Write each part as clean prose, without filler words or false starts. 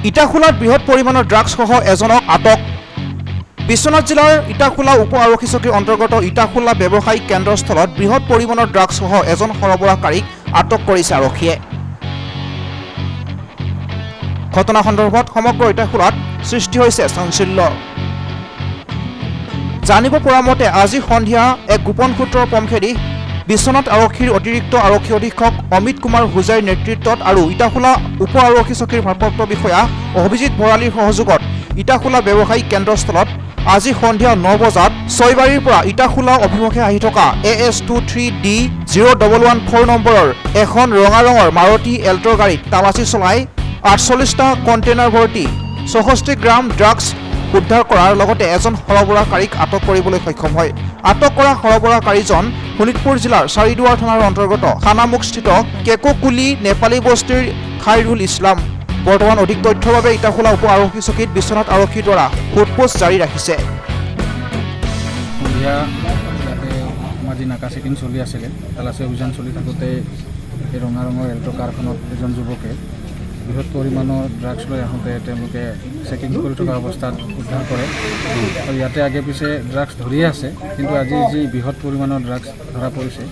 ইটাখোলাত বৃহৎ পৰিমাণৰ ড্ৰাগছসহ এজনক আটক। বিশ্বনাথ জিলাৰ ইটাখোলা উপ আৰক্ষী চকীৰ অন্তৰ্গত ইটাখোলা ব্যৱসায়িক কেন্দ্ৰস্থলত বৃহৎ পৰিমাণৰ ড্ৰাগছসহ এজন সৰবৰাহকাৰীক আটক কৰিছে আৰক্ষীয়ে। ঘটনা সন্দৰ্ভত সমগ্ৰ ইটাখোলাত সৃষ্টি হৈছে চাঞ্চল্য। জানিব পৰা মতে আজি সন্ধিয়া এক গোপন সূত্ৰৰ পমখেদি বিশ্বনাথ আৰক্ষীৰ অতিৰিক্ত আৰক্ষী অধীক্ষক অমিত কুমাৰ হোজাইৰ নেতৃত্বত আৰু ইটাখোলা উপ আৰক্ষী চকীৰ ভাৰপ্ৰাপ্ত বিষয়া অভিজিৎ ভৰালীৰ সহযোগত ইটাখোলা ব্যৱসায়িক কেন্দ্ৰস্থলত আজি সন্ধিয়া 9 বজাত ছয়বাৰীৰ পৰা ইটাখোলা অভিমুখে আহি থকা AS23D0114 নম্বৰৰ এখন ৰঙা ৰঙৰ মাৰুতি এল্টো গাড়ীত তালাচী চলাই 48টা কণ্টেইনাৰ ভৰ্তি 64 গ্ৰাম ড্ৰাগছ উদ্ধাৰ কৰাৰ লগতে এজন সৰবৰাহকাৰীক আটক কৰিবলৈ সক্ষম হয়। আটক কৰা সৰবৰাহকাৰীজন শোণিতপুৰ জিলাৰ চাৰিদুৱাৰ থানাৰ অন্তৰ্গত খানামুখস্থিত কেকোকুলি নেপালী বস্তিৰ খাইৰুল ইছলাম। বৰ্তমান অধিক তথ্যৰ বাবে ইটাখোলা উপ আৰক্ষী চকীত বিশ্বনাথ আৰক্ষীৰ দ্বাৰা সোধপোছ জাৰি ৰাখিছে। সন্ধিয়া ইয়াতে আমাৰ যি নাকা চেকিং চলি আছিলে, তালাচী অভিযান চলি থাকোঁতে এই ৰঙা ৰঙৰ এল্টো কাৰখনত এজন যুৱকে বৃহৎ পৰিমাণৰ ড্ৰাগছ লৈ আহোঁতে তেওঁলোকে চেকিং কৰি থকা অৱস্থাত উদ্ধাৰ কৰে আৰু ইয়াতে আগে পিছে ড্ৰাগছ ধৰিয়ে আছে। কিন্তু আজি যি বৃহৎ পৰিমাণৰ ড্ৰাগছ ধৰা পৰিছে,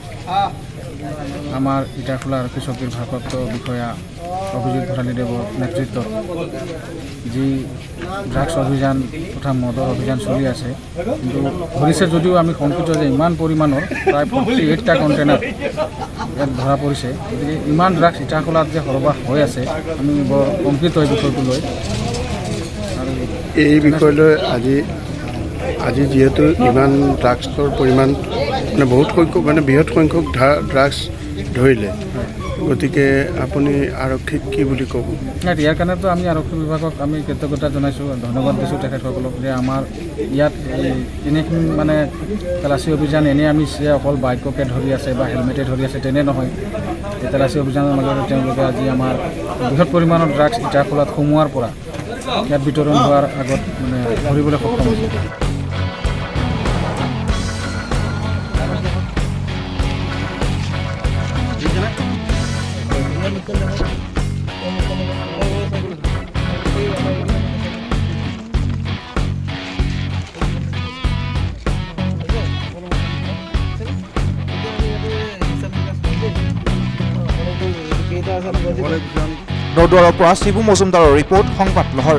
আমাৰ ইটাখোলা আৰক্ষী চকীৰ ভাৰপ্ৰাপ্ত বিষয়া অভিজিৎ ভৰালীদেৱৰ নেতৃত্বত যি ড্ৰাগছ অভিযান তথা মদৰ অভিযান চলি আছে, কিন্তু ধৰিছে যদিও আমি শংকিত যে ইমান পৰিমাণৰ প্ৰায় 48টা কণ্টেইনাৰ ইয়াত ধৰা পৰিছে। গতিকে ইমান ড্ৰাগছ ইটাখোলাত যে সৰবৰাহ হৈ আছে, আমি বৰ শংকিত এই বিষয়টো লৈ। আৰু এই বিষয়লৈ আজি যিহেতু ইমান ড্ৰাগছৰ পৰিমাণ বহুত সংখ্যক বৃহৎ সংখ্যক ড্ৰাগছ ধৰিলে, গতিকে আপুনি আৰক্ষীক কি বুলি ক'ব? ইয়াৰ কাৰণেতো আমি আৰক্ষী বিভাগক আমি কৃতজ্ঞতা জনাইছোঁ, ধন্যবাদ দিছোঁ তেখেতসকলক যে আমাৰ ইয়াত এনেখিনি তালাচী অভিযান এনেই আমি অকল বাইককে ধৰি আছে বা হেলমেটে ধৰি আছে তেনে নহয়। এই তালাচী অভিযানৰ মাজতে তেওঁলোকে আজি আমাৰ বৃহৎ পৰিমাণৰ ড্ৰাগছ ইটাখোলাত সোমোৱাৰ পৰা ইয়াত বিতৰণ হোৱাৰ আগত ধৰিবলৈ সক্ষম হৈছে। নদুৱাৰৰ পৰা শিবু মজুমদাৰৰ ৰিপৰ্ট, সংবাদ লহৰ।